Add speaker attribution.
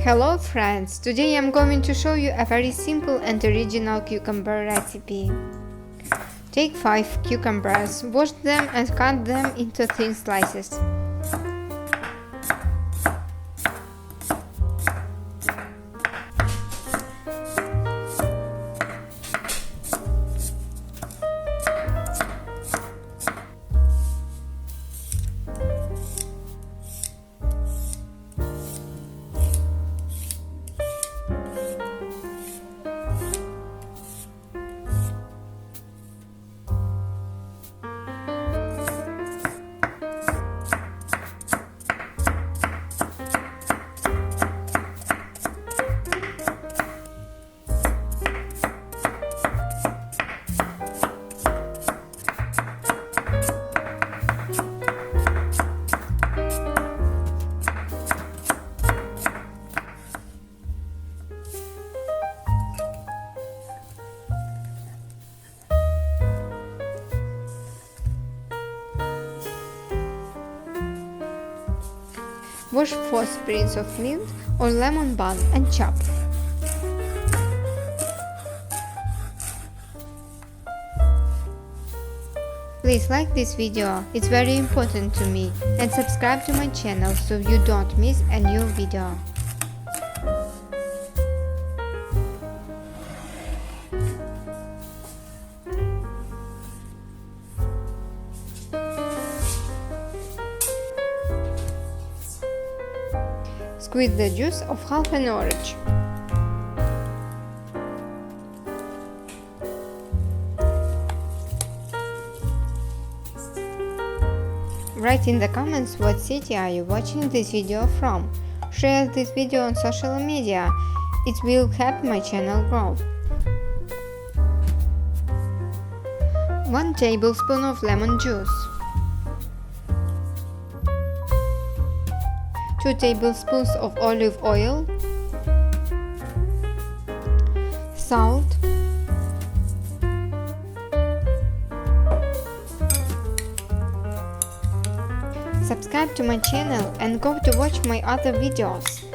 Speaker 1: Hello friends, today I'm going to show you a very simple and original cucumber recipe. Take 5 cucumbers, wash them and cut them into thin slices. Wash 4 sprigs of mint or lemon balm and chop. Please like this video, it's very important to me, and subscribe to my channel so you don't miss a new video. Squeeze the juice of half an orange. Write in the comments what city are you watching this video from. Share this video on social media. It will help my channel grow. 1 tablespoon of lemon juice. 2 tablespoons of olive oil, salt, subscribe to my channel and go to watch my other videos.